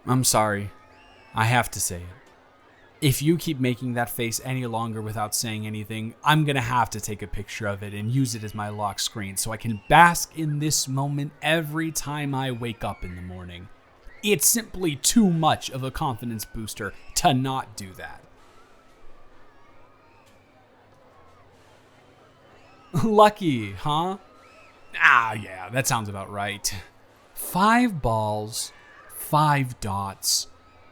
I'm sorry. I have to say it. If you keep making that face any longer without saying anything, I'm gonna have to take a picture of it and use it as my lock screen so I can bask in this moment every time I wake up in the morning. It's simply too much of a confidence booster to not do that. Lucky, huh? Yeah, that sounds about right. 5 balls, 5 dots.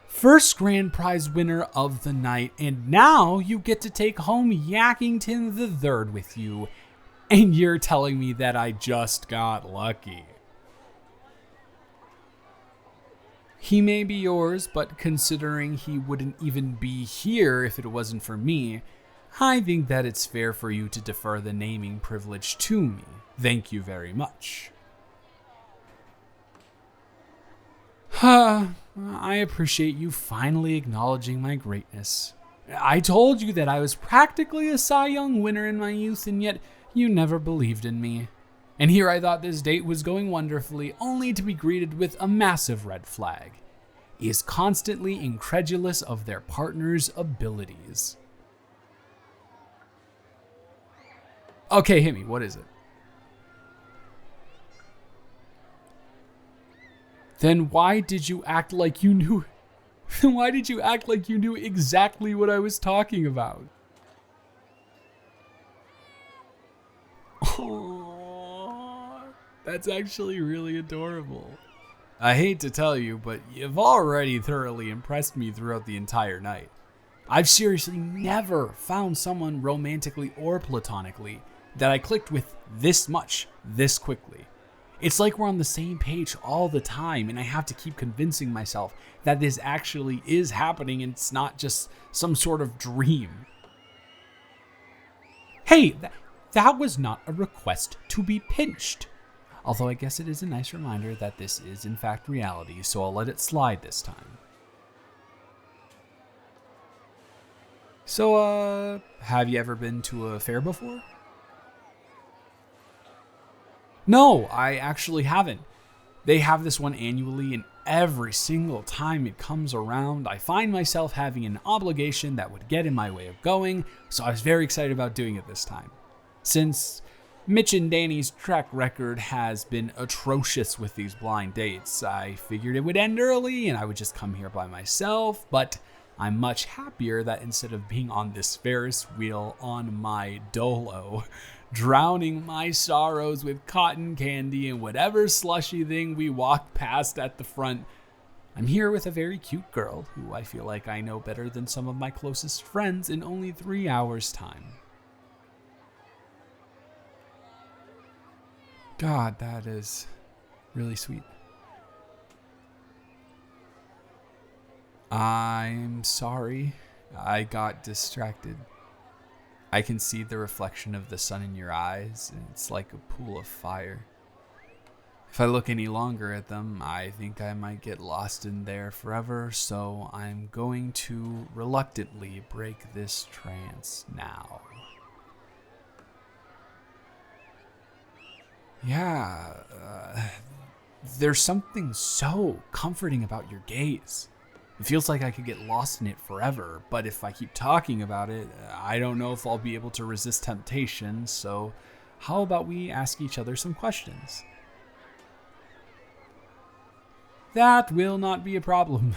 First grand prize winner of the night, and now you get to take home Yakington the Third with you. And you're telling me that I just got lucky. He may be yours, but considering he wouldn't even be here if it wasn't for me, I think that it's fair for you to defer the naming privilege to me. Thank you very much. I appreciate you finally acknowledging my greatness. I told you that I was practically a Cy Young winner in my youth, and yet you never believed in me. And here I thought this date was going wonderfully, only to be greeted with a massive red flag. He is constantly incredulous of their partner's abilities. Okay, hit me. What is it? Then why did you act like you knew? Why did you act like you knew exactly what I was talking about? Oh, that's actually really adorable. I hate to tell you, but you've already thoroughly impressed me throughout the entire night. I've seriously never found someone romantically or platonically that I clicked with this much, this quickly. It's like we're on the same page all the time, and I have to keep convincing myself that this actually is happening and it's not just some sort of dream. Hey, that was not a request to be pinched. Although I guess it is a nice reminder that this is in fact reality, so I'll let it slide this time. So, have you ever been to a fair before? No, I actually haven't. They have this one annually, and every single time it comes around, I find myself having an obligation that would get in my way of going, so I was very excited about doing it this time. Since Mitch and Danny's track record has been atrocious with these blind dates, I figured it would end early and I would just come here by myself, but I'm much happier that instead of being on this Ferris wheel on my dolo, drowning my sorrows with cotton candy and whatever slushy thing we walked past at the front, I'm here with a very cute girl who I feel like I know better than some of my closest friends in only 3 hours' time. God, that is really sweet. I'm sorry. I got distracted. I can see the reflection of the sun in your eyes, and it's like a pool of fire. If I look any longer at them, I think I might get lost in there forever, so I'm going to reluctantly break this trance now. Yeah, there's something so comforting about your gaze. It feels like I could get lost in it forever, but if I keep talking about it, I don't know if I'll be able to resist temptation, so how about we ask each other some questions? That will not be a problem.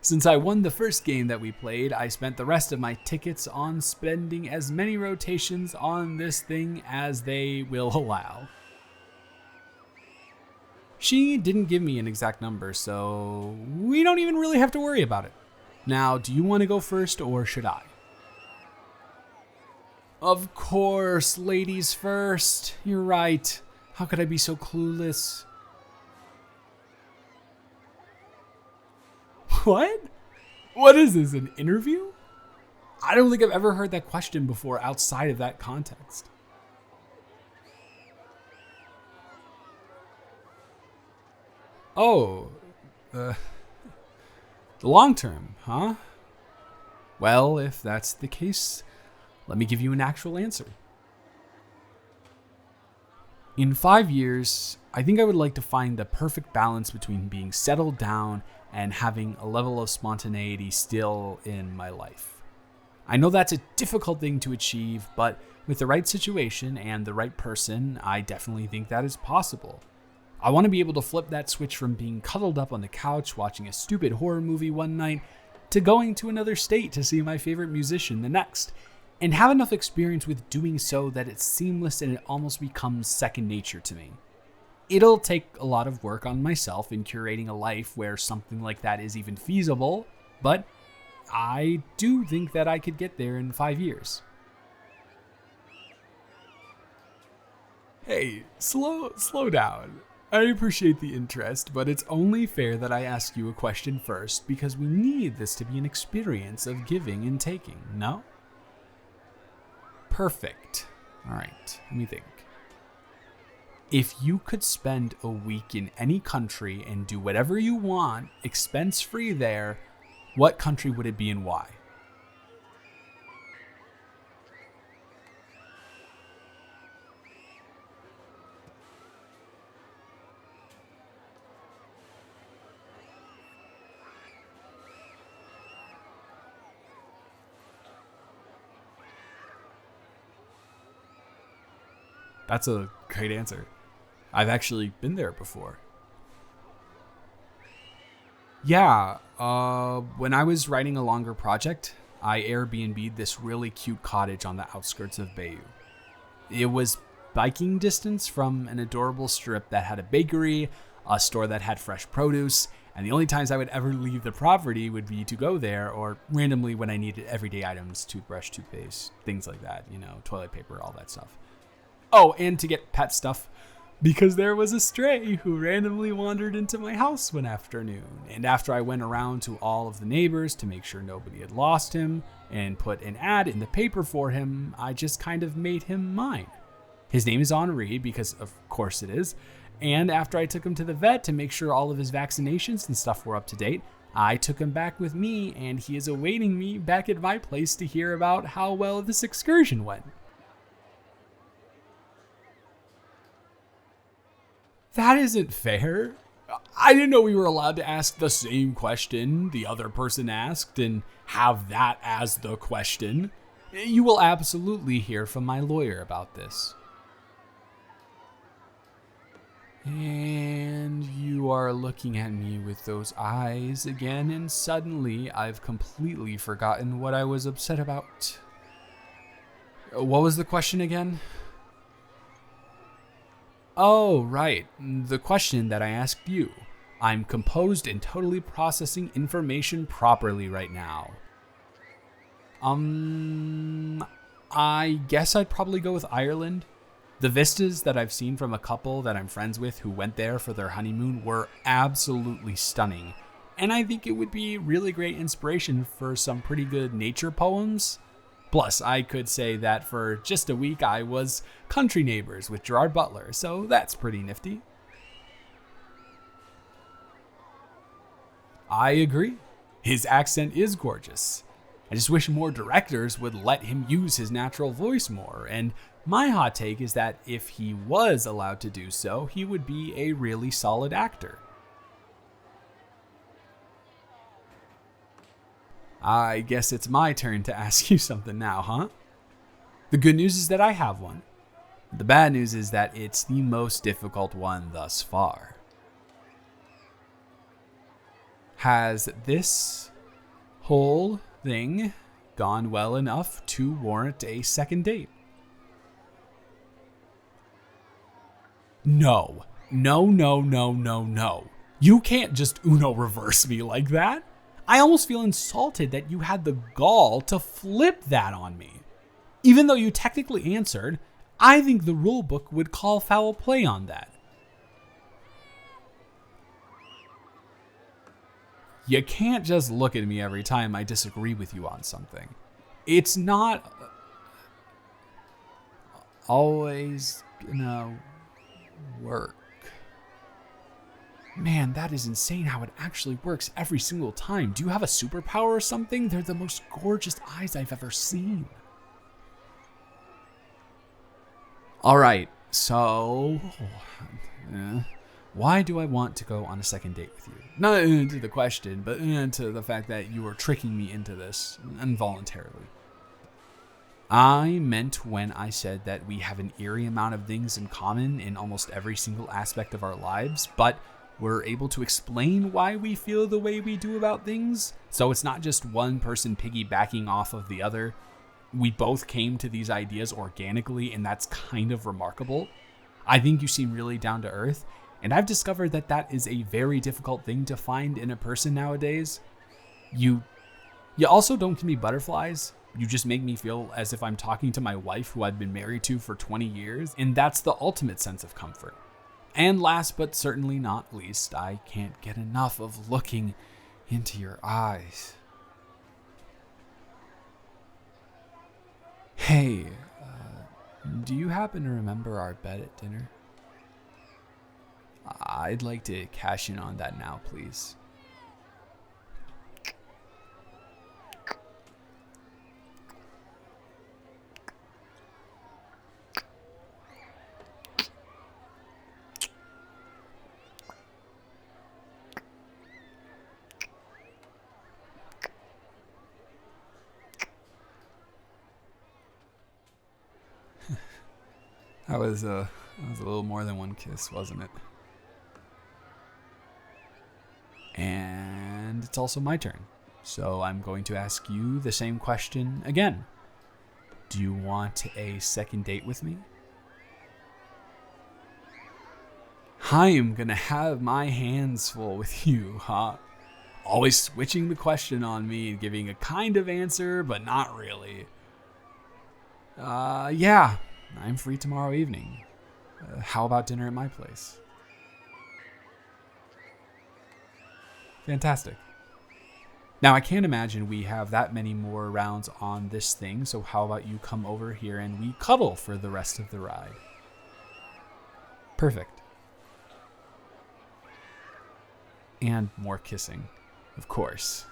Since I won the first game that we played, I spent the rest of my tickets on spending as many rotations on this thing as they will allow. She didn't give me an exact number, so we don't even really have to worry about it. Now, do you want to go first or should I? Of course, ladies first. You're right. How could I be so clueless? What? What is this, an interview? I don't think I've ever heard that question before outside of that context. Oh, the long term, huh? Well, if that's the case, let me give you an actual answer. In 5 years, I think I would like to find the perfect balance between being settled down and having a level of spontaneity still in my life. I know that's a difficult thing to achieve, but with the right situation and the right person, I definitely think that is possible. I want to be able to flip that switch from being cuddled up on the couch watching a stupid horror movie one night to going to another state to see my favorite musician the next, and have enough experience with doing so that it's seamless and it almost becomes second nature to me. It'll take a lot of work on myself in curating a life where something like that is even feasible, but I do think that I could get there in 5 years. Hey, slow down. I appreciate the interest, but it's only fair that I ask you a question first because we need this to be an experience of giving and taking, no? Perfect. All right, let me think. If you could spend a week in any country and do whatever you want, expense-free there, what country would it be and why? That's a great answer. I've actually been there before. Yeah, when I was writing a longer project, I Airbnb'd this really cute cottage on the outskirts of Bayou. It was biking distance from an adorable strip that had a bakery, a store that had fresh produce, and the only times I would ever leave the property would be to go there or randomly when I needed everyday items, toothbrush, toothpaste, things like that, toilet paper, all that stuff. Oh, and to get pet stuff, because there was a stray who randomly wandered into my house one afternoon. And after I went around to all of the neighbors to make sure nobody had lost him and put an ad in the paper for him, I just kind of made him mine. His name is Henri, because of course it is. And after I took him to the vet to make sure all of his vaccinations and stuff were up to date, I took him back with me, and he is awaiting me back at my place to hear about how well this excursion went. That isn't fair. I didn't know we were allowed to ask the same question the other person asked and have that as the question. You will absolutely hear from my lawyer about this. And you are looking at me with those eyes again, and suddenly I've completely forgotten what I was upset about. What was the question again? Oh, right. The question that I asked you. I'm composed and totally processing information properly right now. I guess I'd probably go with Ireland. The vistas that I've seen from a couple that I'm friends with who went there for their honeymoon were absolutely stunning. And I think it would be really great inspiration for some pretty good nature poems. Plus, I could say that for just a week I was country neighbors with Gerard Butler, so that's pretty nifty. I agree. His accent is gorgeous. I just wish more directors would let him use his natural voice more, and my hot take is that if he was allowed to do so, he would be a really solid actor. I guess it's my turn to ask you something now, huh? The good news is that I have one. The bad news is that it's the most difficult one thus far. Has this whole thing gone well enough to warrant a second date? No. You can't just Uno reverse me like that. I almost feel insulted that you had the gall to flip that on me. Even though you technically answered, I think the rule book would call foul play on that. You can't just look at me every time I disagree with you on something. It's not always gonna work. Man, that is insane how it actually works every single time. Do you have a superpower or something? They're the most gorgeous eyes I've ever seen. All right, so Why do I want to go on a second date with you? Not into the question, but into the fact that you are tricking me into this involuntarily. I meant when I said that we have an eerie amount of things in common in almost every single aspect of our lives, but we're able to explain why we feel the way we do about things. So it's not just one person piggybacking off of the other. We both came to these ideas organically, and that's kind of remarkable. I think you seem really down to earth, and I've discovered that that is a very difficult thing to find in a person nowadays. You also don't give me butterflies. You just make me feel as if I'm talking to my wife who I've been married to for 20 years, and that's the ultimate sense of comfort. And last but certainly not least, I can't get enough of looking into your eyes. Hey, do you happen to remember our bet at dinner? I'd like to cash in on that now, please. That was a little more than one kiss, wasn't it? And it's also my turn. So I'm going to ask you the same question again. Do you want a second date with me? I am going to have my hands full with you, huh? Always switching the question on me and giving a kind of answer, but not really. Yeah, I'm free tomorrow evening. How about dinner at my place? Fantastic. Now, I can't imagine we have that many more rounds on this thing, so how about you come over here and we cuddle for the rest of the ride? Perfect. And more kissing, of course.